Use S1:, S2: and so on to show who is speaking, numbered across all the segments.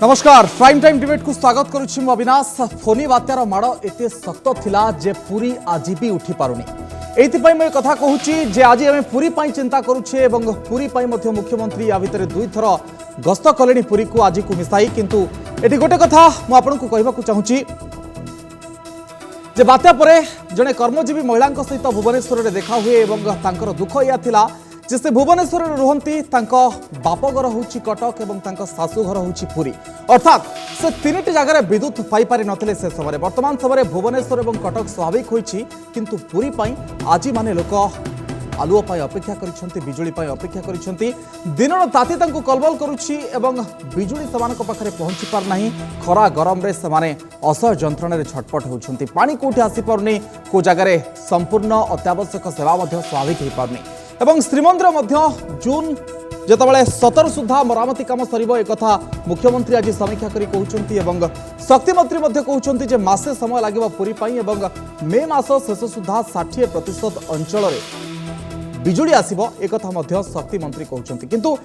S1: नमस्कार prime time debate को स्वागत करुछि मु अविनाश। फोनी बात्यार माड़ एते सख्त थिला जे पूरी आज भी उठी पारुनी। एइथिपाई मैं कथा कहूछि जे आज आमे पूरी पाई चिंता करुछे एवं पूरी पाई मध्य मुख्यमंत्री या भितर दुई थर गस्त कलेनी पूरी को आज को मिसाई। किंतु एटी गोटे कथा मु आपनकु कहबाकू चाहूछि जे बात्या परे जने कर्मजीवी महिला सहित भुवनेश्वर में देखा हुए एवं तांकर दुख या थिला जे से भुवनेश्वर रुहंती बापघर होची कटक एवं शाशुघर होची पुरी। अर्थात से तीन जगह विद्युत पाई पारि नथिले से समय। वर्तमान समय भुवनेश्वर एवं कटक स्वाभाविक होईची किंतु पुरी पाई आज माने लोक आलुओ पाई अपेक्षा करिसेंती, बिजुली पाई अपेक्षा करिसेंती। दिनर ताती तांको कलबल करूची एवं बिजुली समानक पाखरे पहुंची पार नाही। खरा गरम रे समाने असह्य जंत्रणा रे छटपट होउछंती। पानी कोठी आसी पारुनी, को जगह संपूर्ण अत्यावश्यक सेवा मध्ये स्वाभाविक हो पारुनी। एवं श्रीमंदिर मध्य जून जेतबेले 17 सुधा मरामती काम सरिबो एक कथा मुख्यमंत्री आज समीक्षा करी कहउछंती एवं शक्ति मंत्री मध्य कहउछंती जे मासे समय लागिबो पुरी पाई एवं मे मास शेष सुधा 60% अंचल रे बिजुली आसीबो एक कथा मध्य शक्ति मंत्री कहउछंती। किंतु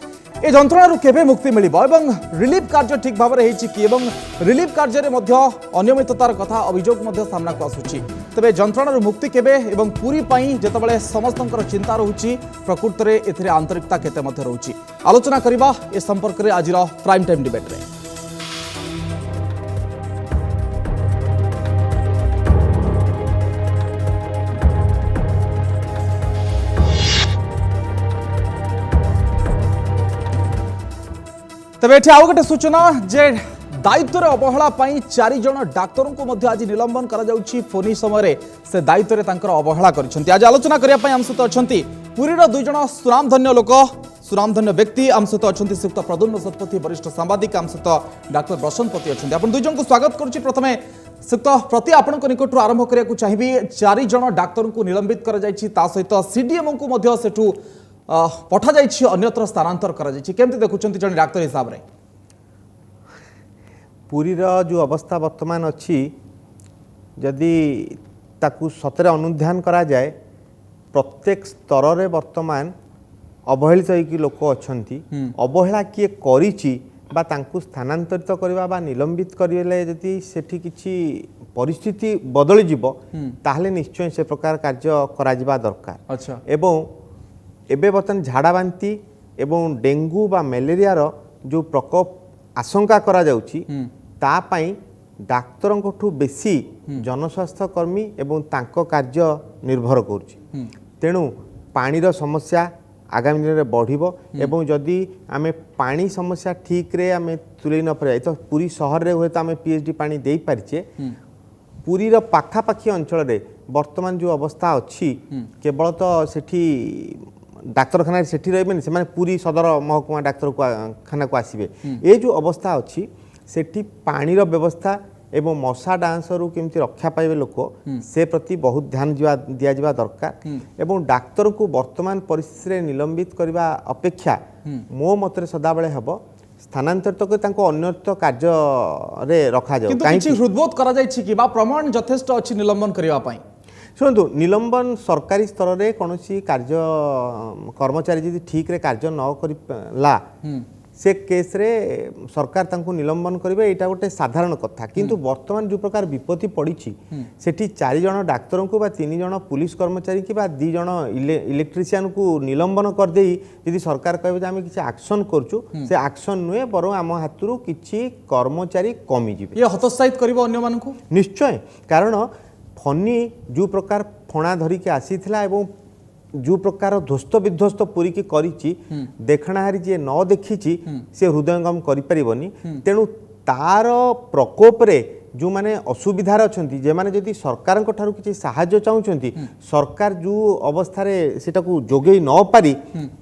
S1: ए जंत्रणा केबे मुक्ति मिलिबो एवं रिलीफ कार्य ठीक भाव रे हेछि कि एवं रिलीफ कार्य रे मध्य अनियमिततार कथा अभियोग मध्य सामना को आसुछि। तबे जंत्रणा मुक्ति केबे एवं पूरी पाई जेतबेले समस्तंकर चिंता रहुछि प्रकृति रे एथिरे आंतरिकता केते मध्य रहुछि आलोचना करिबा ए संपर्क रे आजिर प्राइम टाइम डिबेट रे। तबे एठी आउ गोटे सूचना जे दायित्व अवहेला पाई 4 जन डाक्तरों को मध्य आज निलंबन करा जाउछि। फोनी समय रे से दायित्व रे तांकर अवहेला करिसेंती। आज आलोचना करिया पाई हम सहित अछंती पुरीर 2 जन सुनामधन्य लोक, सुनामधन्य व्यक्ति हम सहित अछंती। श्रीयुक्त प्रद्युम्न सतपथी वरिष्ठ सांबादिक हम सहित डॉक्टर बसंत पति अछंती। आपण 2 जन को स्वागत करूछि। प्रथमे श्रीयुक्त प्रति आपनक निकटरू आरंभ करिया को चाहिबी। 4 जन डाक्तरों को निलंबित करा जाइछि, ता सहित सीडीएमओ को मध्य सेठू पठा जाइछि, अन्यत्र स्थानांतर करा जाइछि। केमति देखुछंती जन डाक्टर हिसाब रे?
S2: पुरीर जो अवस्था वर्तमान अच्छी जदि ताकू सतरे अनुध्यान करा जाए प्रत्येक स्तर रे वर्तमान अवहेलित होइकी लोक अच्छी। अवहेला किए करिछि बा तांकू स्थानांतरित करबा बा निलंबित करिले जदि सेठी किछि परिस्थिति बदली जिवो ताहले निश्चय से प्रकार कार्य करा जिबा दरकार।
S1: अच्छा
S2: एवं एबे बर्तन झाड़ा बांती एवं डेंगू बा मलेरिया रो जो प्रकोप आशंका करा जाउछि ता पाई डाक्तरों ठू बेसी जनस्वास्थ्य कर्मी एवं तांको कार्य निर्भर करुछि। तेणु पानीर समस्या आगामी दिन में बढ़िबो एवं जदि आमे पानी समस्या ठीक रे आमे तुले न पारे तो पूरी शहर रे होय तो आमे पीएचडी पानी देई पारिछे। पुरीर पाखापाखी अंचल रे वर्तमान जो अवस्था अच्छी केवल तो सेठी डाक्तरखाना सेठी रहिबेनि से माने पूरी सदर महकुमा डाक्तर खाना को आसीबे। ए जो अवस्था अच्छी सेठी पानीर व्यवस्था एवं मशा डांसरू केमती रक्षा पाइबे लोक से प्रति बहुत ध्यान दिया जिबा दरकार। एवं डाक्तर को वर्तमान परिस्थिति रे निलंबित करबा अपेक्षा मो मतरे सदाबेले हबो स्थानांतरित कर तांको अन्यत्र कार्य रे रखा जाउ।
S1: किंतु किछि हृदबोध करा जाइछि कि बा प्रमाण यथेष्ट अछि निलंबन करिवा पई?
S2: शुणु निलंबन सरकारी स्तर में कौन कार्य कर्मचारी यदि ठीक रे कार्य न करला से केस रे सरकार तांको निलंबन करेंगे यहाँ गोटे साधारण कथा। किंतु वर्तमान जो प्रकार विपत्ति पड़ी सेठी 4 जन डाक्तरों को 3 जन पुलिस कर्मचारी की 2 जन इलेक्ट्रिशियन को निलंबन कर दे यदि सरकार कहे आम किसी एक्शन करूँ से एक्शन नुहे बर आम हाथरू किसी कर्मचारी कमी जी
S1: हतोत्साहित करिबो अन्य मानकु
S2: निश्चय। कारण फनी जो प्रकार फणा धरिकी आसीथिला एवं जो प्रकार ध्वस्त विध्वस्त पुरी की करिछि देखणाहारी जे न देखिछि से हृदयंगम करि परिबनी। तेणु तार प्रकोप रे जो माने असुविधार अछंती जे माने जदि सरकार को ठारू किछि सहाय्य चाहुचंती सरकार जो अवस्था रे सेटा को जोगेई न पारी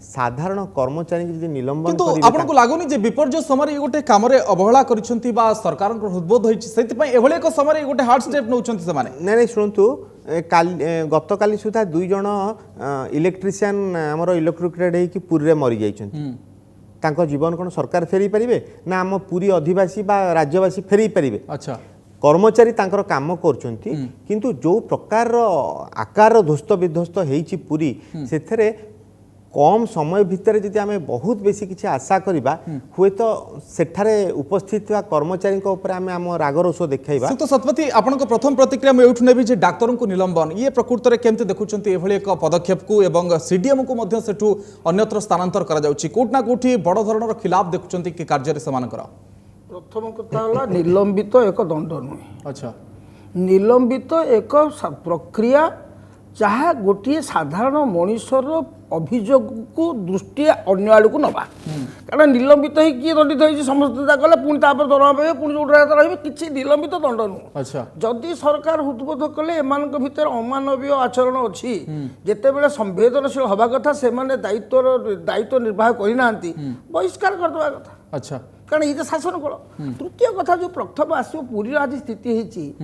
S2: साधारण कर्मचारी जदि निलंबन
S1: करिबे। तो आपन को लागोनी जे विपर्य समय गोटे काम रे अवहेला करिसंती बा सरकार को हृदबोध होइछि सेति पय एभले एक समय गोटे हार्ड स्टेप नउचंती से माने?
S2: नै सुनतु गत काली सुधा 2 जन इलेक्ट्रिशियन हमर इलेक्ट्रिकेटेड है कि पुरी रे मरि जाइछंती। तांको जीवन कोन सरकार फेरी परिबे ना हम पुरी अधिवासी बा राज्यवासी फेरी परिबे?
S1: अच्छा
S2: कर्मचारी तांकर काम करछंती किंतु जो प्रकार आकार ध्वस्त विध्वस्त हेछि पुरी सेथरे कम समय भितर यदि आम बहुत बेसी किसी आशा करवा हुए तो सेठारे उपस्थित कर्मचारी आम आम राग रोष देखा।
S1: तो शतपथी आपण प्रथम प्रतिक्रिया मैं एठू नेबी जे डाक्तर को निलंबन ये प्रकृत में केमती देखुंत एभली एक पदक्षेप को एवं सीडीएम को मध्य सेठू अन्यत्र स्थानांतर करा जाउची कोट ना कोठी बड़ धरणर खिलाफ देखुंत कि कार्य सेमानकर।
S3: प्रथम कथा है निलंबित एक दंड नुहे।
S1: अच्छा
S3: निलंबित एक प्रक्रिया जहाँ गोटे साधारण मनीषर अभियोग को दृष्टि अन्य आड़ को नवा कारण निलंबित ही किए दंडित हो समस्त गले पुणी दरमा पाइबे पुणी जो रही किसी निलंबित दंड नुह।
S1: अच्छा
S3: जदि सरकार हृदबोध कले एमान भितर अमानवीय आचरण अच्छी जिते बड़े संवेदनशील हवा कथा से दायित्व निर्वाह करना बहिष्कार करदे कथा।
S1: अच्छा
S3: कारण ये शासन कल तृतीय कथा जो प्रथम आसो पुरी आज स्थिति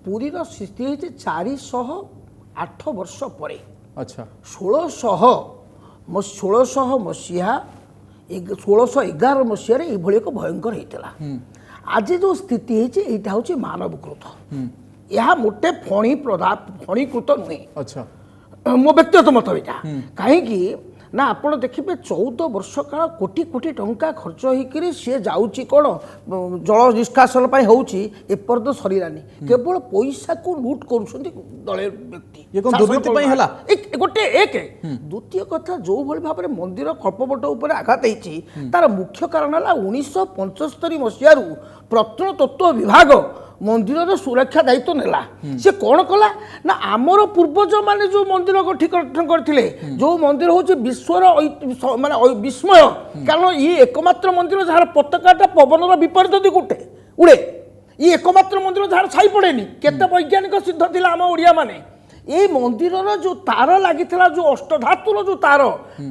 S3: पुरी स्थिति होती 408 वर्ष पर।
S1: अच्छा
S3: 1611 मसीहा 1611 मसीह ये एक भयंकर होता आज जो स्थिति है हूँ मानवकृत यह मोटे फणीकृत नुहे।
S1: अच्छा
S3: मो व्यक्तिगत मत यहाँ कहीं ना आपण देखिए 14 वर्ष काल कोटी कोटी टंका खर्च होकर सी जाऊँगी कौन जल निष्कासन एपर्द सरानी केवल पैसा को लुट कर दले व्यक्ति गोटे एक द्वितीय कथा जो भाव में मंदिर कल्पवट उपर आघात होती तार मुख्य कारण है 1975 मसीह प्रत्नतत्व विभाग मंदिर सुरक्षा दायित्व नेला से कौन कला ना आमर पूर्वज माने जो मंदिर गठन करथिले जो मंदिर होची विश्वर माने विस्मय कारण ये एकमात्र मंदिर जहार पताकाटा पवनर विपरीत दिगुटे उड़े ये एकमात्र मंदिर जहार छाई पड़ेनी केते वैज्ञानिक सिद्ध थिला आम ओडिया माने ये मंदिर जो तार लगी जो अष्टधातुर जो तार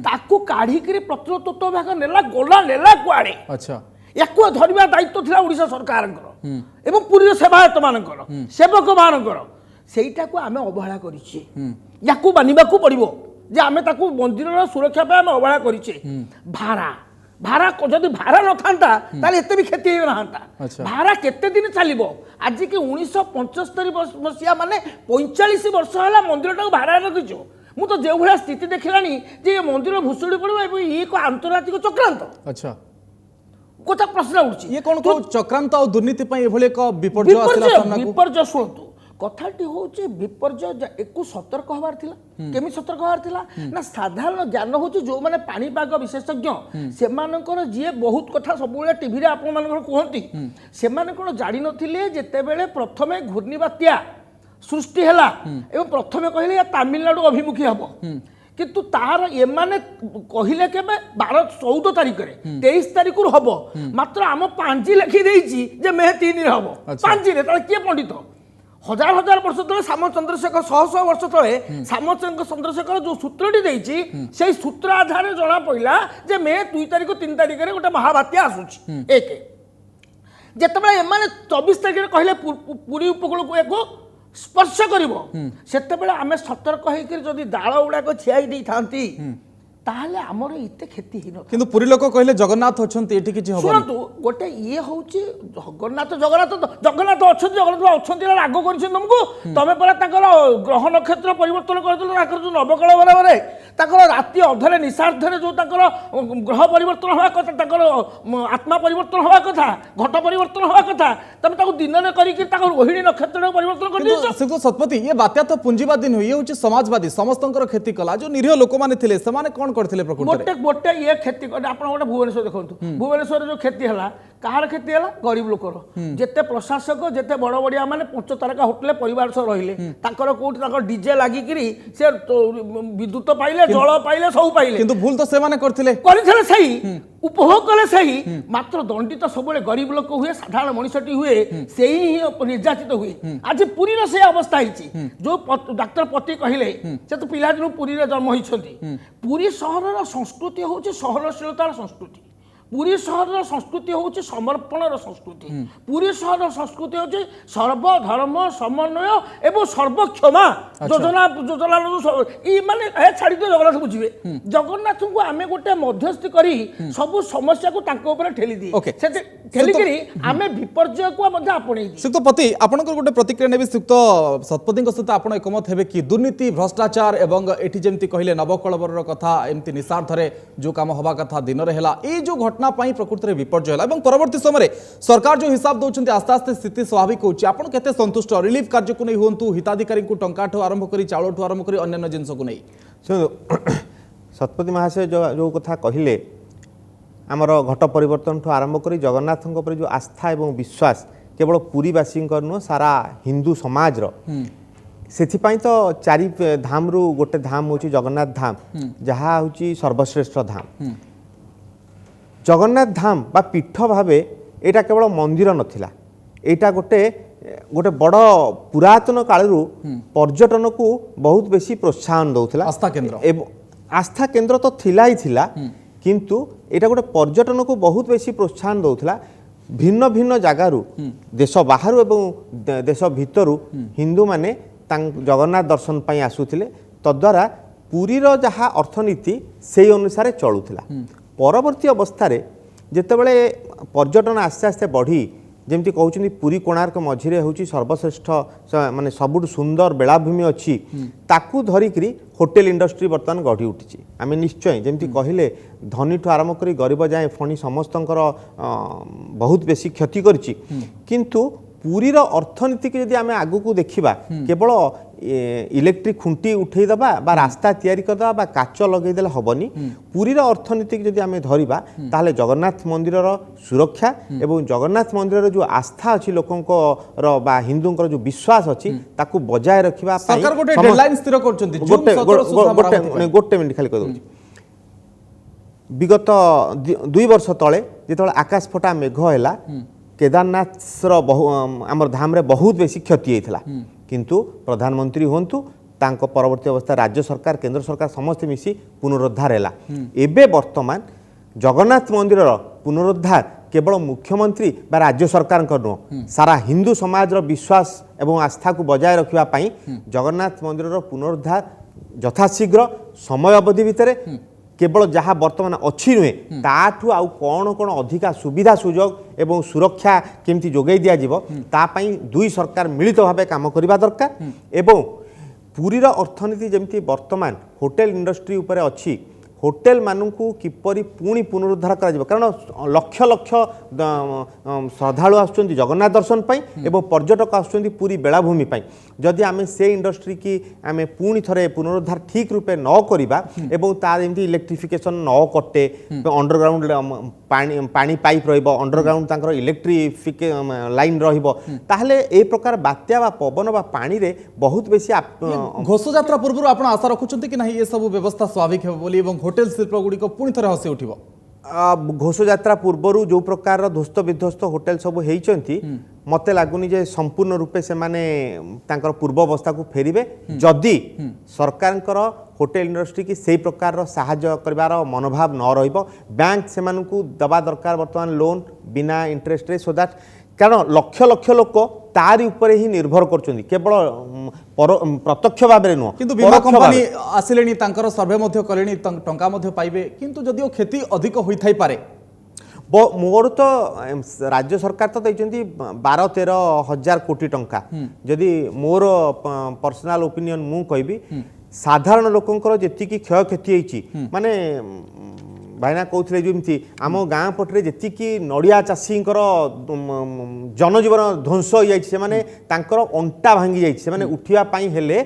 S3: ताकू काढ़ी प्रत्नतत्व विभाग नेला गोला नेला कुआड़े। अच्छा या धरवा दायित्व था ओडिशा सरकार एवं पुरी सेवायत मानकर सेवक मानकर सेटा को आम अवहेला करिछे या मानिबा पड़ो जे आम मंदिर सुरक्षा पे आम अवहेला करिछे। भाड़ा भाड़ा जदि भाड़ा न था ताले एते भी क्षति हो ना भाड़ा केते दिन चलिबो आज के 1975 मसीहा माने 45 वर्ष है मंदिर टाक भाड़ा रखिछु मु तो जो भाया स्थिति देखलानी जे मंदिर भुसुड़ी पड़ो ये एक आंतर्जातिक चक्रांत। अच्छा गोटा प्रश्न उठी
S1: ये कौन को चक्रांत और दुर्नीति पई एभले एक विपर्जय आसला सामना को
S3: विपर्जय शुणतु कथाटी होचे विपर्जय एको सतर्क होबार थिला केमि सतर्क होबार थिला ना साधारण ज्ञान होचे जो माने पानीपाग विशेषज्ञ से मानकर जे बहुत कथा सब बेले टीवी रे आपन मानकर कहंती से माने कोन जानि नथिले जेते बेले प्रथमे घूर्णिबात्या सृष्टि हैला एवं प्रथमे कहले तमिलनाडु अभिमुखी हबो किंतु तार एमाने कहले के 14 तारीख रे 23 तारीख रु हबो मात्र आम पांजी लिखि देइची जे मे 3 रे हबो पांजी रे ताले के पंडित हजार हजार वर्ष तले साम चंद्रशेखर 100 वर्ष तले साम चंद्रशेखर जो सूत्रटी देइची सेही सूत्र आधार जणा पइला जे मे 2 तारीख 3 तारीख रे गोटे महाबात्या आसुची एक जेतबे एमाने 24 तारीख रे कहले पुरी उपकूल को एको स्पर्श कर आम सतर्क होकर डाल गुड़ाक छियाई थांती ताहले आमर इते क्षति ही न
S1: किंतु पुरी लोक कहले जगन्नाथ अछंती एठी किछि हबो
S3: सुनतु गोटे ये होची जगन्नाथ अछंती जगन्नाथ अछंती राग करछि तुमको तमे परा ताकर ग्रह नक्षत्र परिवर्तन करदल ताकर जो नवकଳ बराबर ताकर राति अधरे निशार्धरे जो ताकर ग्रह परिवर्तन होवा कथा ताकर आत्मा परिवर्तन होवा कथा घट परिवर्तन होवा कथा तमे ताको दिनने करी कि ताकर रोहिणी नक्षत्र परिवर्तन कर दियो
S1: सिद्धो सतपति ये बात्या तो पूंजीवादी नहीं ये होची समाजवादी समस्तंकर खेती कला जो निरीह लोक माने थिले समाने कोन करथिले प्रकृति
S3: गोटे ये खेती आपण गोटे भुवनेश्वर देखंतु भुवनेश्वर जो खेती हला कहार खेती हला गरीब लोकर जेते प्रशासक जेते बड़ बड़िया माने 5 तारका होटल परिवार सह रहिले ताकर कोट ताकर डीजे लागि करी से विद्युत पाइले जल पाइले सब पाइले
S1: किंतु भूल तो से माने करथिले
S3: सही उपभोग कले सही मात्र दंडित सब गरीब लोक हुए साधारण मनुष्यटी हुए से ही निर्यातित हुए आज पुरी से अवस्था है जो डाक्टर पति कहले से तो पिला दिन पुरी जन्म होती पुरी सहर संस्कृति हूँ सहनशीलतार संस्कृति पुरी सहर संस्कृति हूँ समर्पण संस्कृति पुरी सहर संस्कृति हूँ सर्वधर्म समन्वय एवं सर्वक्षमा योजना योजना माने छाड़ी दियो जगन्नाथ बुझे जगन्नाथ को आम गोटे मध्यस्थी करी सब समस्या को ठेली दिए ठेलिकी आम विपर्यय को आपणे
S1: श्रीयुक्त पति आपनकर गोटे प्रतिक्रिया नेबी श्रीयुक्त शतपथी सहित आप एकमत हेबे कि दुर्नीति भ्रष्टाचार एवं एठी जेमती कहले नवकलबर कथा एमती निसार्थरे जो काम हवा कथा दिन रे हेला ए जो घटना पाई प्रकृति रे विपर्यय होला एवं परवर्ती समय सरकार जो हिसाब दउछन्ती आस्ते आस्ते स्थिति स्वाभाविक होउची आपण केते संतुष्ट रिलीफ कार्य को नै होंतु हिताधिकारी को टंका ठो आरंभ करी चावल ठो आरंभ करी अन्य जिंस को नै
S2: शतपथी महाशय जो कथा कहले आमर घट परिवर्तन ठू आरंभ करी जगन्नाथ जो आस्था एवं विश्वास केवल पुरीवासी नुह सारा हिंदू समाज से तो चारि धाम रु गोटे धाम हूँ जगन्नाथ धाम जहाँ हूँ सर्वश्रेष्ठ धाम जगन्नाथ धाम बा पीठ भावे एटा केवल मंदिर नथिला एटा गोटे गोटे बड़ पुरातन कालरू पर्यटन को बहुत बेसी प्रोत्साहन दउथिला आस्था केंद्र तो थिला ही थिला किंतु एटा गोटे पर्यटन को बहुत बेसी प्रोत्साहन दउथिला भिन्न भिन्न जगारू देश बाहर एवं देश भितरू हिंदू माने जगन्नाथ दर्शन पाई आसुथिले तद्वारा पुरीर जहाँ अर्थनीति से अनुसार चलुथिला परवर्ती अवस्था जेतेबेले पर्यटन आस्ते आस्ते बढ़ी जमती कहउछनी पुरी कोणार्क मझिरे होची सर्वश्रेष्ठ माने सबुठ सुंदर बेलाभूमि अच्छी ताकू धरिकरी होटेल इंडस्ट्री बर्तमान गढ़ी उठी आम निश्चय जमती कहले धनी ठू आरंभ करी गरीब जाए फणी समस्तंकर बहुत बेसी क्षति करछि किंतु पुरीर अर्थनीति की यदि आम आगु को देखिबा केवल इलेक्ट्रिक खुंटी उठे दबा बा रास्ता तैयारी करदबा बा काच लगै देले हबनी पुरीर अर्थनीति की यदि आम धरिबा ताहले जगन्नाथ मंदिरर सुरक्षा एवं जगन्नाथ मंदिरर जो आस्था अछि लोकंकर बा हिंदूंकर जो विश्वास अछि ताकू बजाय रखिबा
S1: सरकार गोटे डेडलाइन स्थिर करचंती
S2: गोटे मिनिट खाली कह दउछि विगत 2 वर्ष तले जेतबे आकाश फटा मेघ हैला केदारनाथ आमर धाम रे बहुत बेसी क्षति होता किंतु प्रधानमंत्री होंतु तांको परवर्ती अवस्था राज्य सरकार केंद्र सरकार समस्त मिसी पुनरुद्धार हैला एबे वर्तमान जगन्नाथ मंदिर पुनरुद्धार केवल मुख्यमंत्री बा राज्य सरकार नुह सारा हिंदू समाज विश्वास एवं आस्था को बजाय रखिबा पई जगन्नाथ मंदिर पुनरुद्धार यथाशीघ्र समय अवधि भितर केवल जहाँ वर्तमान अच्छी नुहे ताठू आउ कौन कौन अधिका सुविधा सुजोग एवं सुरक्षा केमती जोगई दिया जीवो तापाई दुई सरकार मिलित भावे काम करबा दरकार एवं पुरीर अर्थनीति जमती वर्तमान होटेल इंडस्ट्री उपरे अच्छी होटेल मानू किपरि पुणी पुनरुद्धार करा कारण लक्ष लक्ष श्रद्धालु आसुच्चंती जगन्नाथ दर्शन पाई एवं पर्यटक आसुच्चंती पुरी बेलाभूमि पाई जदि आमे से इंडस्ट्री की आमे पुणी थरे पुनरुद्धार ठीक रूपे न करिबा एवं तार एमती इलेक्ट्रिफिकेशन न कटे अंडरग्राउंड पानी पाइप रहिबो अंडरग्राउंड तांकर इलेक्ट्रिफिक लाइन रहिबो ताहले ए प्रकार बात्या बा पवन बा पानी रे बहुत बेसी
S1: घोष यात्रा पूर्व आपण आशा रखुचंती कि नहीं ये सब व्यवस्था स्वाभाविक हे बोली एवं होटेल शिल्प गुड़िक पुणी थे हसी उठिबो
S2: घोष यात्रा पूर्वर जो प्रकार ध्वस्त विध्वस्त होटेल सब होती मते लगुनि जे संपूर्ण रूपे से माने तांकर पूर्व अवस्था को फेरिबे जदि सरकार होटेल इंडस्ट्री की सही प्रकार साहाय्य करिवार मनोभाव न रहिबो बैंक से मानकू दबा दरकार वर्तमान लोन बिना इंटरेस्ट रे सो दैट कारण लक्ष लक्ष लोक तारी उपरे ही निर्भर करछन्ती केवल प्रत्यक्ष भाव नुह
S1: किंतु बीमा कंपनी आसिलेनी तांकर सर्वे मध्य कलेनी टंका मध्य पाइबे किंतु जदिओ क्षति अधिक होई थाई पारे
S2: मोर तो राज्य सरकार तो देइछन्ती 12-13 हजार कोटी टंका जदि मोर पर्सनल ओपिनियन मु कहबी साधारण लोकंकर जेति की क्षय क्षति होईची माने भाईना कहते जमी आम गाँ पटे जी नड़िया चाषी जनजीवन ध्वंस हो जाए अंटा भांगी जाए उठापी हेले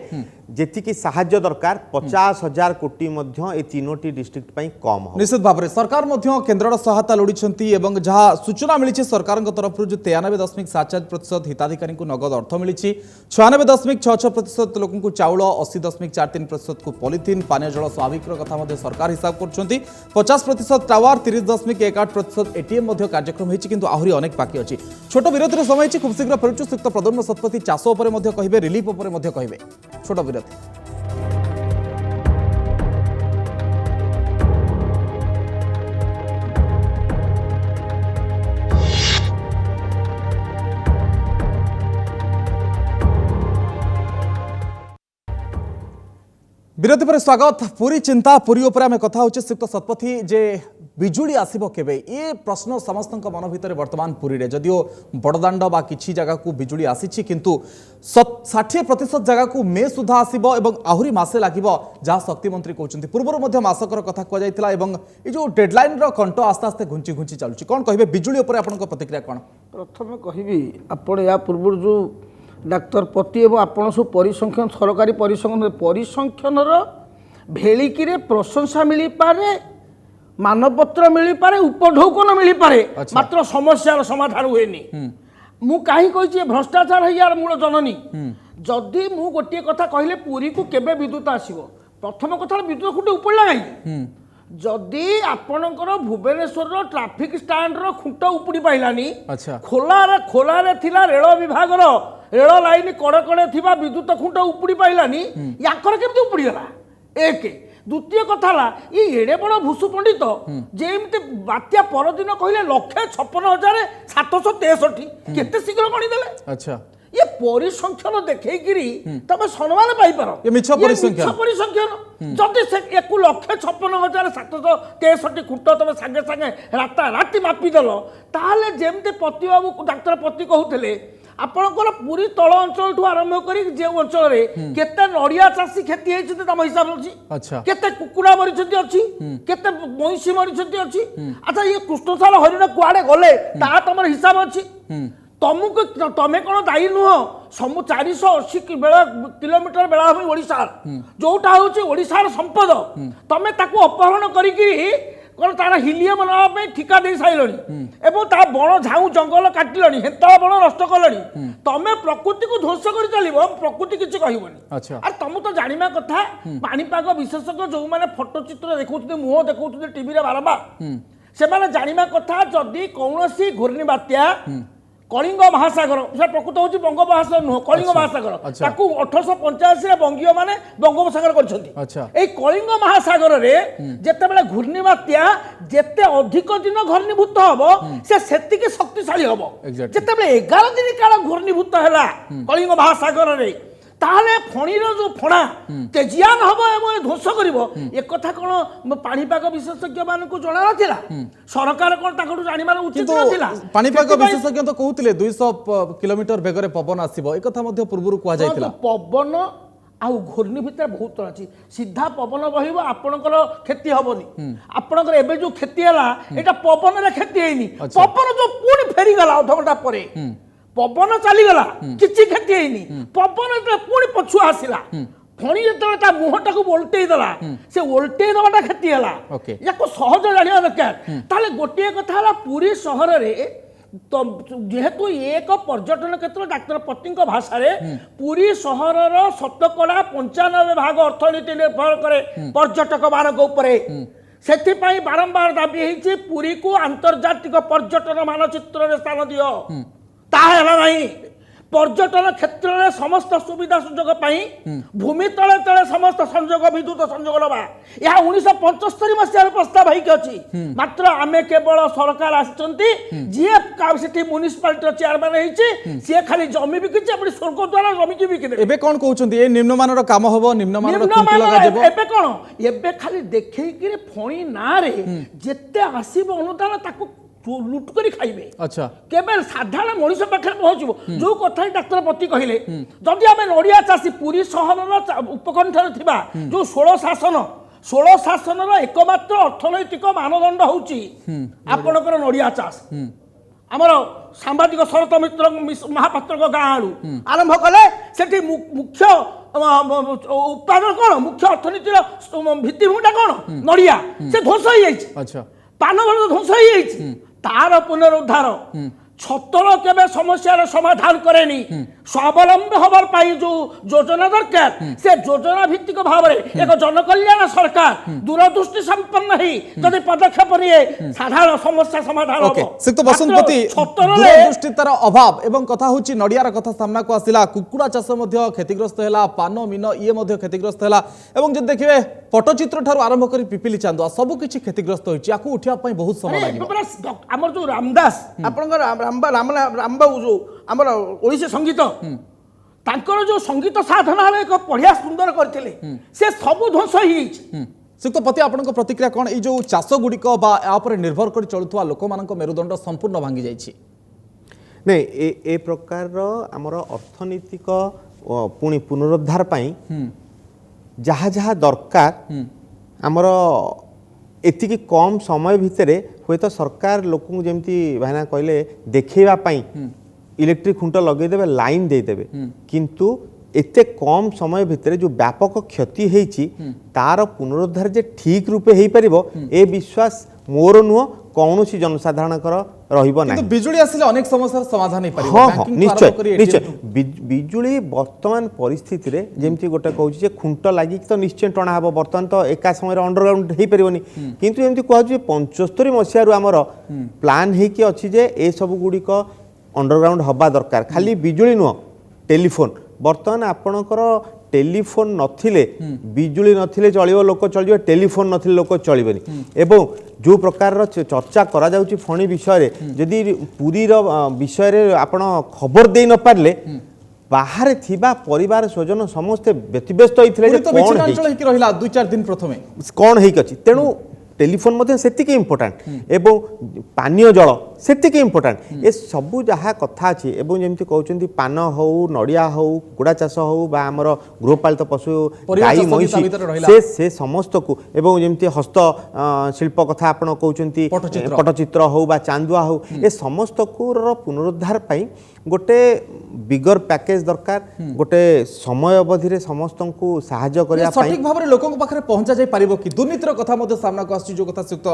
S2: जेतिकी साहाय्य दरकार 50,000 कोटी ए तीनोटी डिस्ट्रिक्ट पई कम हो
S1: निश्चित भाव में सरकार केन्द्र सहायता लोड़ी जहाँ सूचना मिली सरकार तरफ जो 93.77% हिताधिकारी को नगद अर्थ मिली 96.66% लोक चाउल 80.43% को पॉलिथिन पानीय जल स्वाभाविक कथा सरकार हिसाब कर 50% टावर 30.18% एटीएम कार्यक्रम होती आहरी अनेक बाकी अच्छी छोट विरतिर समय खूब शीघ्र फेरुचु श्रीयुक्त प्रद्युम्न शतपथी चाष कहे रिलीफ कहे छोट विरति विरोधी पर स्वागत पूरी चिंता पूरी उपर आम कथा होचे श्रीयुक्त शतपथी जे बिजुली आसिबो केबे ये प्रश्न समस्त मन भितर वर्तमान पुरी रे जदियो बड़दाण्ड बा किछि जगह को बिजुली आसीछि किंतु 60% जगह को मे सुधा आसिबो एवं आहुरी मासे लागिबो जहाँ शक्ति मंत्री कहउछन्ति पूर्वरु मध्ये मासकर कथा कह जायतिला एवं ए जो डेडलाइन रो कंट आस्ते आस्ते घुंची घुंची चालुछि कोन कहिबे बिजुली उपर आपनक प्रतिक्रिया कोन
S3: प्रथम कहबी आपण या पूर्व जो डाक्तर पति एवं आपण सब परिसंख्यन सरकारी परिसंख्यन भेलिकी प्रशंसा मिल पारे मानपत्र मिल पारे उपढौकन मिल पारे मात्र समस्यार समाधान हुए मु कहीं कही भ्रष्टाचार है यार मूल जननी जदि मु गोटे कथा कहले पूरी को केबे विद्युत आसीबो प्रथम कथा विद्युत खुंटी उपड़ला नहीं जदि आपणकर भुवनेश्वर ट्राफिक स्टैंड रो खुंट उपुड़ी पाइलानी खोलारे थिला रेल विभाग रेल लाइन कड़े कड़े थिबा विद्युत खुंट उपुड़ी पाइलानी याकर केमती उपुड़ी गला एक द्वितीय कथा ये एड़े बड़ भूसु पंडित जेमती बात्या परदिन कहले 1,56,763 केते शीघ्र गणिदेले अच्छा ये परिसंख्यन देखैकिरी तमे सम्मान पाई पारो ये मिछ परिसंख्यन जदि से 1,56,763 खुंट तमे संगे संगे राता राति मापी देलो ताले जेमती पति बाबू डाक्टर पति कहउतले आपणकर पूरी तल अंचल ठू आरंभ करी जे अंचल रे केते नड़िया चाषी खेती हेछि तम हिसाब अछि अच्छा केते कुकुड़ा मरिछति अछि केते मईसी मरिछति अछि अच्छा ये कृष्णसार हरिण कुआडे गले ता तमर हिसाब अछि तुमको तमे कोन दायी नुह समु 480 किलोमीटर बेलाभूमि ओडिशा जोटा होछि ओडिशार संपद तमे ताको अपहरण करिकी कौन तार हिलियम ना ठिका दे साइलनी एवं ता बण झाऊ जंगल काटिलनी हेता बण नष्ट कलनी तमे प्रकृति को ध्वंस कर चलिबो प्रकृति किछि कहबनी अच्छा आ तुम तो जानिमा कथा पानीपाग विशेषज्ञ जो माने फोटो चित्र देखौथि मुह देखौथि टीवी रे बारंबार से माने जानिमा कथा जदि कौनसी घूर्णी बात्या कलिंग महासागर से प्रकृत हूँ बंग महासागर नुह कलिंग महासागर ताकू 1885 बंगीय माने बंगोपसागर कर कलिंग महासागर रे जेतेबेले घूर्णी बात्या जेते अधिक दिन घूर्णीभूत हम से सेतिके शक्तिशाली हम जेतेबेले 11 दिन काल घूर्णीभूत हैला कलिंग महासागर रे ताहले फणीर जो फणा तेजियान हम एवं ध्वंस करिवो एक कथा कोन पानीपाग विशेषज्ञ मानकु जणा नथिला सरकार कोन ताकटु जानिमार उचित नथिला पानीपाग विशेषज्ञ तो कहउतिले 200 किलोमीटर बेगरे पवन आसीबो एक कथा मध्ये पूर्वरु कुआ जायतिला पवन आ घूर्णी भितर बहुत अछि सीधा पवन बहिबो आपनकर खेती हबनी आपनकर एबे जो खेती हला एटा पवन रे खेती हेनी पवन जो पूरी फेरी गला आधा घंटा परे पवन चली गला किछि खेती हेनी पवन पुणी पछु आसिला फणी जो मुहटा को ओल्टे देला से ओल्टे दबाटा खेती हला याको सहज जानिया दरकार ताले गोटे कथा हला पूरी शहर रे तो जेहेतु एक पर्यटन क्षेत्र डाक्टर पति भाषा रे पूरी शहर 95% अर्थनीति निर्भर करे पर्यटक मानक उपरे सेथिपाई बारंबार दाबी हेछि पूरी को आंतर्जातिक पर्यटन मानचित्र रे स्थान दियो ताहेला नहीं पर्यटन क्षेत्र में समस्त सुविधा सुजोग पाई भूमि तले तले समस्त संजोग विद्युत संजोग लबा या 1975 मसीहार प्रस्ताव है कि मात्र आमे केवल सरकार आछंती जे काउसिटी म्युनिसिपालिटी चेयरमैन हेछि से खाली जमी बिकिछि अपनी स्वर्ग द्वारा जमी की बिकि दे एबे कोन कहउछंती ए निम्नमानर काम होबो निम्नमानर खुंटी लगा देबो एबे कोन एबे खाली देखै कि फणी ना रे जेते आसीबो अनुदान ताकू लुट करी खाइबे अच्छा केवल साधारण मनुष्य पाखे पहुँचब जो कथा डाक्तर पति कहले जदि आम नड़िया चाषी पूरी सहर उपकंठर थिबा जो 16 शासन एकमात्र अर्थनैतिक मानदंड होची आपणकर नड़िया चाष आमर सांबादिक शरत मित्र महापात्र गाँ आड़ू आरंभ कले सेठी मुख्य उत्पादन कौन मुख्य अर्थनीतिर भित्तिभूमिटा कौन नड़िया से ध्वंस हो जाइए अच्छा पान ध्वंस हो जाइए तार पुनरुद्धार छतर केबे समस्यार समाधान करेनी स्वावलंबी हबार पाई जो योजना दरकार से योजना भित्तिक भाव रे एक जनकल्याण सरकार दूरदृष्टि संपन्न ही जदि पदक्षेप निए साधारण समस्या समाधान होबो
S1: सिक्त बसंतपति दूरदृष्टि तार अभाव एवं कथा होची नडियार कथा सामना को आसिला कुकुड़ा चाष मध्ये क्षतिग्रस्त हैला पान मीन ये मध्ये क्षतिग्रस्त हैला एवं जदि देखिबे पटचित्र ठार आरंभ करी पिपिली चांदुआ सब किछि क्षतिग्रस्त होईची याकू उठिया पई बहुत समय लागिबो
S3: हमर जो रामदास आपनकर रामबाबू जो आमर ओडिशा संगीत तांकर जो संगीत साधनालय एक बढ़िया सुंदर करथिले से सब ध्वंस हो
S1: श्रीयुक्त पति आपन प्रतिक्रिया कौन ये जो चाष गुड़िक निर्भर कर चलुवा लोक मान मेरुदंड संपूर्ण भांगी जाइए
S2: नहीं ए प्रकार आमर अर्थनीतिक पुणी पुनरुद्धार पाई जहाँ जहाँ दरकार आमर एतिकी कम समय भितर हुए तो सरकार लोक जमती भाईना कहले देखा इलेक्ट्रिक खुंट लगेदेवे लाइन देदेवे किंतु एते कम समय भितर जो व्यापक क्षति होती तार पुनरुद्धार जे ठीक रूपे हो पारिबो ए विश्वास मोर नुह कौन सी जनसाधारण रही
S1: बिजुली आसिले अनेक समस्या समाधान हो पारिबो
S2: हाँ हाँ निश्चय निश्चय बिजुली वर्तमान परिस्थिति रे जेमती गोटे कहूँ जे खुंट लगी तो निश्चय टणा हम बर्तमान तो एका समय अंडरग्राउंड हो पारिबनी किंतु एमती कहूँ 75 मसीह आमर प्लान होकि अच्छी जे ए सब गुड़िक अंडरग्राउंड हवा दरकार खाली बिजुली नुह टेलीफोन बर्तमान आपणकर टेलीफोन नथिले बिजुली नथिले चलिबो लोक चलिबो टेलीफोन नथिले लोक चलिबनी एवं जो प्रकार चर्चा करा जाउची फणी विषय रे यदि पुरी रो विषय रे आपण खबर दे न पारले बाहर थिबा परिवार स्वजन समस्त व्यतिव्यस्त होइथिले जे कोन
S1: हेकि रहिला 2-4 दिन प्रथमे
S2: कोन हेकि अछि तेनु टेलीफोन मध्य सेतिके इम्पोर्टाट एवं पानीय जल सेतिके इम्पोर्टाट ए सबू जहाँ कथा अच्छी एवं जमी कहते पान हो नड़िया हो कुकुड़ा चाष हो बा आमर गृहपालित पशु गाई महिषी से समस्त को एवं जमी हस्त शिल्प कथा आप कहते पटचित्र हो बा चांदुआ हो ए समस्त को पुनरुद्धार पाई गोटे बिगर पैकेज दरकार गोटे समय अवधि रे समस्त को साहाय्य करिया पाई
S1: सठिक भाव रे लोकन पाखरे पहुंचा जाय पारिबो कि दुर्नीतिर कथा मध्ये सामना को आसी जो कथा सुक्त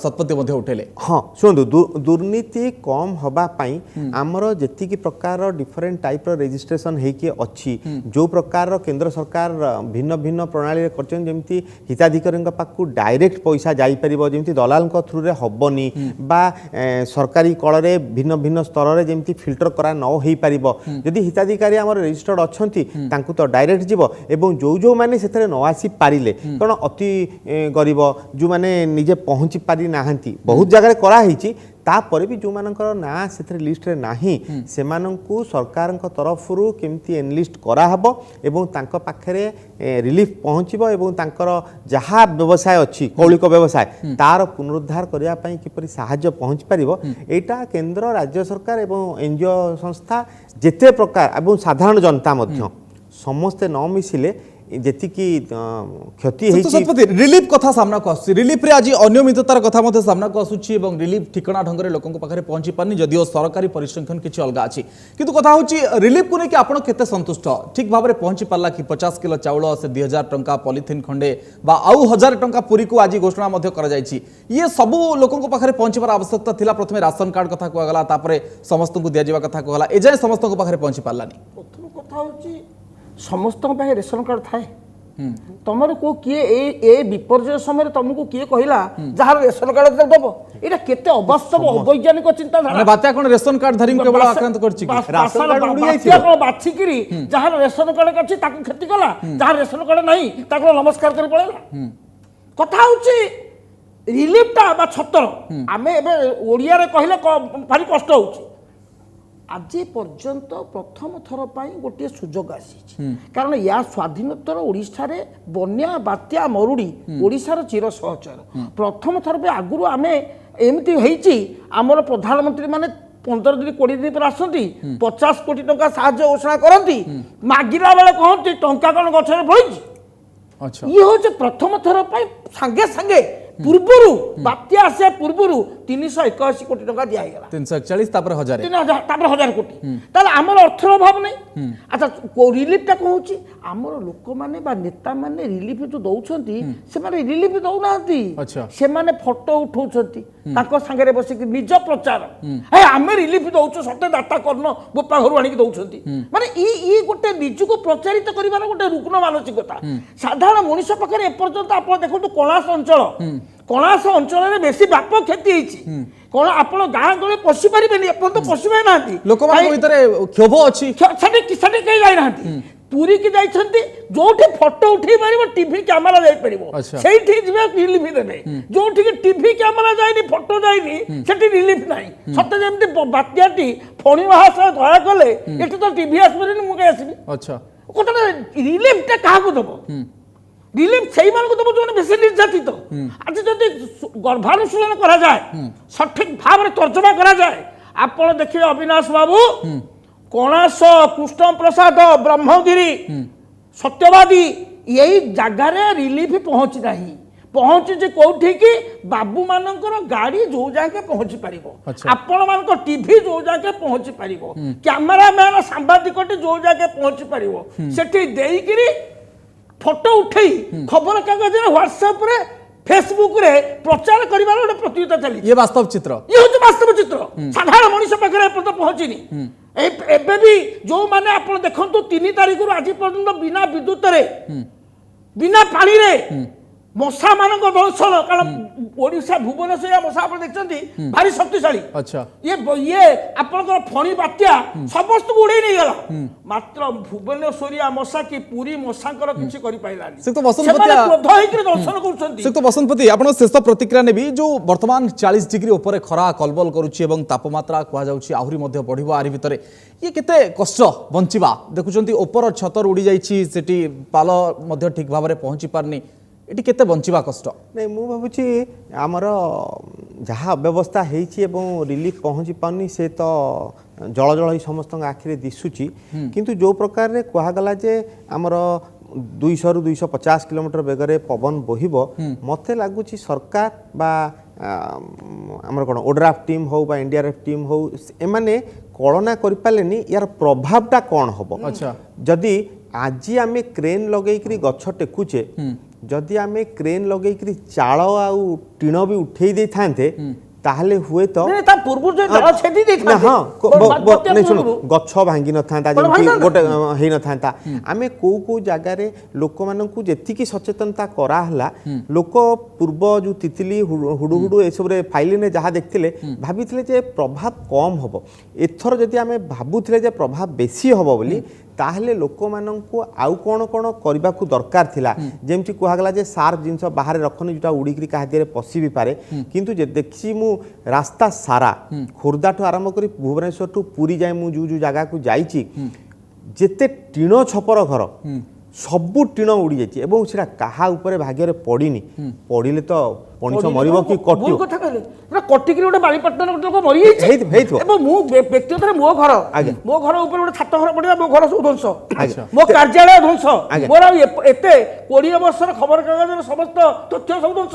S1: सतपति मध्ये उठेले
S2: हां सुनदु दुर्नीति कम हबा पाई हमर जेतिकी प्रकार डिफरेंट टाइप रो रजिस्ट्रेशन हेकी अछि जो प्रकार रो केंद्र सरकार भिन्न भिन्न प्रणाली रे करछन जेमति हिताधिकारी पाखु डायरेक्ट पैसा जाई परिबो जेमति दलाल को थ्रू रे हबनी बा सरकारी कळ रे भिन्न भिन्न स्तर रे जेमति फिल्टर करा न हो पारिबो यदि हिताधिकारी आमर रजिस्टर्ड अछंती तांकु तो डायरेक्ट जीवो एवं जो माने सेथरे न आसी पारिले कारण अति गरीब जो माने निजे पहुंची पारि नाहंती बहुत जगह करा हिची तापर भी जो मानकर ना से लिस्ट रे नाही सेमानंकु सरकार तरफ केमती एनलिस्ट कराहब एवं तांको पाखरे रिलीफ पहुँचब एवं तांकर जहाँ व्यवसाय अच्छी कौलिक व्यवसाय तार पुनरुद्धार करने पई किपरि साहाय्य पहुँच पारिबो एटा केंद्र राज्य सरकार एवं एनजीओ संस्था जेते प्रकार एवं साधारण जनता मध्य समस्ते न मिसिले जेतिकी क्षति
S1: सतपति रिलीफ कथा सामना को आसुची रिलीफ रे आज अनियमिततार कथा मध्ये सामना को आसुची एवं रिलीफ ठिकना ढंग रे लोकन पाखरे पहुंची पानी जदिओ सरकारी परिसंख्यान किछि अलगा अछि किंतु कथा होची रिलीफ को नै कि आपण केते संतुष्ट ठीक भाबरे पहुंची पारला कि 50 किलो चाउल से 2000 टंका पॉलिथिन खंडे बा आउ 1000 टंका पुरी को आज घोषणा मध्ये करा जायछि ये सब लोकन पाखरे पहुंचीबार आवश्यकता थिला प्रथमे राशन कार्ड कथा को गला तापरे समस्त को दिया जिबा कथा को गला ए जाय समस्त को पाखरे पहुंची पारलानी
S3: प्रथम कथा होची समस्त पाखे रेशन कार्ड थाए तुमर को किए ए विपर्य समय तुमको किए कहला जहार रेशन कार्ड दबो एटा केते अवास्तव अवैज्ञानिक चिंता धारा
S1: बात्या कोन रेशन कार्ड धरिम केवल आक्रांत करछि
S3: राशन कार्ड उड़ी जाइछि कोन बाछि किरी जहार रेशन कार्ड करछि ताकू खेती कला जहार रेशन कार्ड नाही ताकू नमस्कार करि पळेला कथा होछि रिलीफटा बा छतर आमे एबे ओडिया रे कहले भारी कष्ट होछि आज पर्यंत प्रथम थर पाई गोटे सुजोग आसी कारण या स्वाधीनोत्तर ओडिशा रे बन्या बात्या मरुड़ी ओडिशार चिर सहचर प्रथम थर पे आगुरु आमे एमती होईची हमर प्रधानमंत्री माने 15 दिन 20 दिन पर आसती 50 कोटी टंका साहाय्य घोषणा करती मागिला बेले कहती टंका कौन गछरे फळिची अच्छा ये होचे प्रथम थर पाई संगे संगे पूर्वरु बात्या आसे पूर्वरु 381 कोटी टंका दिया गला
S1: 341 तापर 1000
S3: तापर 1000 कोटी ताले हमर अर्थर अभाव नै अच्छा रिलीफ ता कहूची हमर लोक माने बा नेता माने रिलीफ जो दउछंती से माने रिलीफ दउ नाहंती से माने फोटो उठौछंती ताको संगे बसी निज प्रचार हे हमें रिलीफ दउछु सटे दाता करनो बोपा घर आनी दउछंती माने ई गोटे निज को प्रचारित करिवार गोटे रुग्ण मानसिकता साधारण मनुष्य पाखरे ए पर्यंत आपण देखंतु कणास अंचल में बेसी व्यापक क्षति होती कौन आप गाँ गले पशि पारे एपर्त पशि ना
S1: लोक क्षोभ अच्छी
S3: कहीं जाना पुरी की जाइछंती जोठी फोटो उठे पारिबो टीवी कैमरा जाई परिबो सेठी जिबे रिलीफ देबे जोठी की टीवी कैमरा जाइनी फोटो जाइनी सेठी रिलीफ नाही सत्य जेमती बात्याटी ଫଣି ମହାଶୟ ଦୟା କଲେ ଏଠି ତ ଟିଭି ଆସିପାରିନି, ମୁଁ କାହିଁ ଆସିବି?
S1: ଆଚ୍ଛା,
S3: ଗୋଟେ ରିଲିଫଟା କାହାକୁ ଦବ? ରିଲିଫ ସେଇମାନଙ୍କୁ ଦବ ଯୋଉମାନେ ବେଶୀ ନିର୍ଯାତିତ। ଆଜି ଯଦି ଗର୍ଭାনুଶୀଳନ କରାଯାଏ, ସଠିକ ଭାବରେ ତର୍ଜମା କରାଯାଏ, ଆପଣ ଦେଖିବେ ଅବିନାଶ ବାବୁ, କଣାସ, କୃଷ୍ଣ ପ୍ରସାଦ, ବ୍ରହ୍ମଗିରି, ସତ୍ୟବାଦୀ ଏଇ ଜାଗାରେ ରିଲିଫ ପହଞ୍ଚି ନାହିଁ। ପହଞ୍ଚିଛି କୋଉଠି କି? ବାବୁ ମାନଙ୍କର ଗାଡି ଯୋଉ ଜାଗେ ପହଞ୍ଚି ପାରିବ, ଆପଣ ମାନଙ୍କ ଟିଭି ଯୋଉ ଜାଗେ ପହଞ୍ଚି ପାରିବ, କ୍ୟାମେରାମ୍ୟାନ ସାମ୍ବାଦିକଟି ଯୋଉ ଜାଗେ ପହଞ୍ଚି ପାରିବ, ସେଠି ଦେଇକିରି ଫଟୋ ଉଠେଇ ଖବର କାଗଜରେ, ହ୍ୱାଟ୍ସଆପ ରେ, ଫେସବୁक ରେ ପ୍ରଚାର କରିବାର ଗୋଟେ ପ୍ରତିଯୋଗିତା ଚାଲିଛି।
S1: ଇଏ ବାସ୍ତବ ଚିତ୍ର,
S3: ଇଏ ହଉଛି ବାସ୍ତବ ଚିତ୍ର। ସାଧାରଣ ମଣିଷ ପାଖରେ ଏପର୍ଯ୍ୟନ୍ତ ପହଞ୍ଚିନି। ଏବେ ବି ଯୋଉମାନେ ଆପଣ ଦେଖନ୍ତୁ 3 ତାରିଖରୁ ଆଜି ପର୍ଯ୍ୟନ୍ତ ବିନା ବିଦ୍ୟୁତରେ, ବିନା ପାଣିରେ ମଶା ମାନଙ୍କ ଦଂଶନ, କାରଣ ଓଡ଼ିଶା ଭୁବନେଶ୍ୱର ମଶା ଆପଣ ଦେଖିଛନ୍ତି ଭାରି ଶକ୍ତିଶାଳୀ।
S1: ଆଚ୍ଛା,
S3: ଇଏ ଆପଣଙ୍କର ଫଣି ବାତ୍ୟା ସମସ୍ତଙ୍କୁ ଉଡେଇ ନେଇଗଲା, ମାତ୍ର ଭୁବନେଶ୍ୱରିଆ ମଶା କି ପୁରୀ ମଶାଙ୍କର କିଛି କରିପାରିଲାନି। ସେମାନେ କ୍ରୋଧ ହେଇକି ଦଂଶନ କରୁଛନ୍ତି।
S1: ଶ୍ରୀଯୁକ୍ତ ବସନ୍ତପତି, ଆପଣ ଶେଷ ପ୍ରତିକ୍ରିୟା ନେବି। ଯୋଉ ବର୍ତ୍ତମାନ 40 ଡିଗ୍ରୀ ଉପରେ ଖରା କଲବଲ କରୁଛି ଏବଂ ତାପମାତ୍ରା କୁହାଯାଉଛି ଆହୁରି ମଧ୍ୟ ବଢିବ, ଆରି ଭିତରେ ଇଏ କେତେ କଷ୍ଟ ବଞ୍ଚିବା ଦେଖୁଛନ୍ତି। ଉପର ଛତର ଉଡ଼ି ଯାଇଛି, ସେଠି ପାଲ ମଧ୍ୟ ଠିକ୍ ଭାବରେ ପହଞ୍ଚି ପାରୁନି, ଏଠି କେତେ ବଞ୍ଚିବା କଷ୍ଟ?
S2: ନାଇଁ, ମୁଁ ଭାବୁଛି ଆମର ଯାହା ଅବ୍ୟବସ୍ଥା ହେଇଛି ଏବଂ ରିଲିଫ ପହଞ୍ଚି ପାରୁନି, ସେ ତ ଜଳ ଜଳ ହିଁ ସମସ୍ତଙ୍କ ଆଖିରେ ଦିଶୁଛି। କିନ୍ତୁ ଯେଉଁ ପ୍ରକାରରେ କୁହାଗଲା ଯେ ଆମର 200ରୁ 250 କିଲୋମିଟର ବେଗରେ ପବନ ବୋହିବ, ମୋତେ ଲାଗୁଛି ସରକାର ବା ଆମର କ'ଣ ଓଡ୍ରାଫ୍ ଟିମ୍ ହଉ ବା ଏନ୍ଡିଆର୍ଏଫ୍ ଟିମ୍ ହଉ, ଏମାନେ କଳନା କରିପାରିଲେନି ୟାର ପ୍ରଭାବଟା କ'ଣ ହେବ। ଯଦି ଆଜି ଆମେ କ୍ରେନ୍ ଲଗେଇକିରି ଗଛ ଟେକୁଛେ, ଯଦି ଆମେ କ୍ରେନ୍ ଲଗେଇକିରି ଚାଳ ଆଉ ଟିଣ ବି ଉଠେଇ ଦେଇଥାନ୍ତେ, ତାହେଲେ ହୁଏତ ଗଛ ଭାଙ୍ଗି ନଥାନ୍ତା, ଯେମିତି ଗୋଟେ ହେଇନଥାନ୍ତା। ଆମେ କୋଉ ଜାଗାରେ ଲୋକମାନଙ୍କୁ ଯେତିକି ସଚେତନତା କରାହେଲା, ଲୋକ ପୂର୍ବ ଯୋଉ ତିତିଲି ହୁଡୁହୁଡୁ ଏସବୁରେ ଫାଇଲିନେ ଯାହା ଦେଖିଥିଲେ, ଭାବିଥିଲେ ଯେ ପ୍ରଭାବ କମ୍ ହେବ। ଏଥର ଯଦି ଆମେ ଭାବୁଥିଲେ ଯେ ପ୍ରଭାବ ବେଶୀ ହେବ ବୋଲି, ତାହେଲେ ଲୋକମାନଙ୍କୁ ଆଉ କ'ଣ କ'ଣ କରିବାକୁ ଦରକାର ଥିଲା। ଯେମିତି କୁହାଗଲା ଯେ ସାର୍ପ ଜିନିଷ ବାହାରେ ରଖନି, ଯୋଉଟା ଉଡ଼ିକିରି କାହା ଦେହରେ ପଶି ବି ପାରେ। କିନ୍ତୁ ଦେଖିଛି ମୁଁ ରାସ୍ତା ସାରା, ଖୋର୍ଦ୍ଧାଠୁ ଆରମ୍ଭ କରି ଭୁବନେଶ୍ୱରଠୁ ପୁରୀ ଯାଏ ମୁଁ ଯୋଉ ଜାଗାକୁ ଯାଇଛି, ଯେତେ ଟିଣ ଛପର ଘର ସବୁ ଟିଣ ଉଡ଼ି ଯାଇଛି ଏବଂ ସେଟା କାହା ଉପରେ ଭାଗ୍ୟରେ ପଡ଼ିନି। ପଡ଼ିଲେ ତ ମଣିଷ ମରିବ କି କଟିବ?
S3: କଟିକିରି ଗୋଟେ ବାଲିପାଟଣା ଗୋଟେ ଲୋକ ମରିଯାଇଛି। ଏବଂ ମୁଁ ବ୍ୟକ୍ତିଗତ ମୋ ଘର ଉପରେ ଗୋଟେ ଛାତ ଘର ପଡ଼ିବା, ମୋ ଘର ସବୁ ଧ୍ୱଂସ, ମୋ କାର୍ଯ୍ୟାଳୟ ଧ୍ୱଂସ, ମୋର ଏତେ 20 ବର୍ଷର ଖବର କାଗଜର ସମସ୍ତ ତଥ୍ୟ ସବୁ ଧ୍ୱଂସ।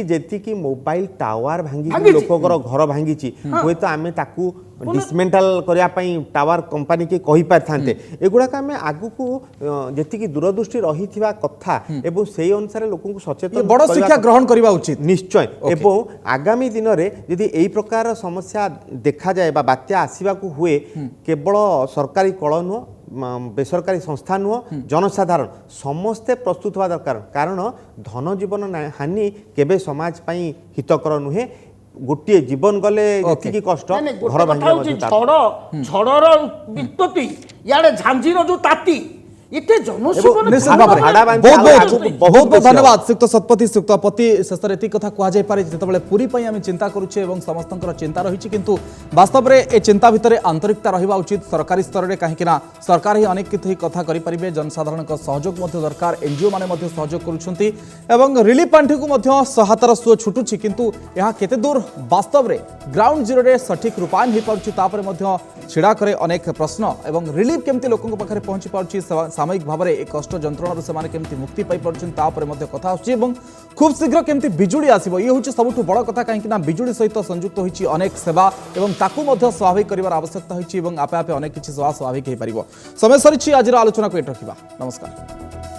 S2: ଯେତିକି ମୋବାଇଲ ଟାୱାର ଭାଙ୍ଗିଛି, ଲୋକଙ୍କର ଘର ଭାଙ୍ଗିଛି, ହୁଏତ ଆମେ ତାକୁ ଡିସମେଣ୍ଟାଲ କରିବା ପାଇଁ ଟାୱାର କମ୍ପାନୀ କି କହିପାରିଥାନ୍ତେ। ଏଗୁଡ଼ାକ ଆମେ ଆଗକୁ ଯେତିକି ଦୂରଦୃଷ୍ଟି ରହିଥିବା କଥା ଏବଂ ସେଇ ଅନୁସାରେ ଲୋକଙ୍କୁ ସଚେତନ
S1: ବଡ଼ ଶିକ୍ଷା ଗ୍ରହଣ କରିବା ଉଚିତ
S2: ନିଶ୍ଚୟ। ଏବଂ ଆଗାମୀ ଦିନରେ ଯଦି ଏଇ ପ୍ରକାର ସମସ୍ୟା ଦେଖାଯାଏ ବା ବାତ୍ୟା ଆସିବାକୁ ହୁଏ, କେବଳ ସରକାରୀ କଳ ନୁହଁ, ବେସରକାରୀ ସଂସ୍ଥା ନୁହଁ, ଜନସାଧାରଣ ସମସ୍ତେ ପ୍ରସ୍ତୁତ ହେବା ଦରକାର। କାରଣ ଧନ ଜୀବନ ହାନି କେବେ ସମାଜ ପାଇଁ ହିତକର ନୁହେଁ। ଗୋଟିଏ ଜୀବନ ଗଲେ ଯେତିକି କଷ୍ଟ, ଘର ଭାଙ୍ଗିବା,
S3: ଝଡ଼ର ବିପତ୍ତି, ଇଆଡ଼େ ଝାଞ୍ଜିର ଯୋଉ ତାତି,
S1: बहुत धन्यवाद श्रीयुक्त शतपथी। श्रीयुक्त पति शेष में ये कथा कहुई जो पुरी आम चिंता करुचे समस्त चिंता रही, किंतु वास्तव में ए चिंता भितर आंतरिकता रहा उचित सरकारी स्तर में, कहीं सरकार ही अनेक कथा करें, जनसाधारण सहयोग दरकार, एनजीओ मैंने सहयोग कर रिलीफ पांठी को सहायतार सुओ छुटुची, किंतु यह केते दूर वास्तव में ग्राउंड जीरो रे सठिक रूपायन हो पारे छिड़ा करे अनेक प्रश्न और रिलीफ केमती लोकों पाखे पहुंची पार्टी सामयिक भाव में एक कष्ट जंत्रणा से मुक्ति पाई कथा आसुची खूब शीघ्र केमती बिजुली आसो ये हूँ सबुठ बड़ कथा कहीं बिजुली सहित संयुक्त होती अनेक सेवा और ताकू स्वाभाविक कर आवश्यकता होती आपे आपे अनेक किसी सेवा स्वाभाविक हो पार। समय सरी आज आलोचना को ये रखा। नमस्कार।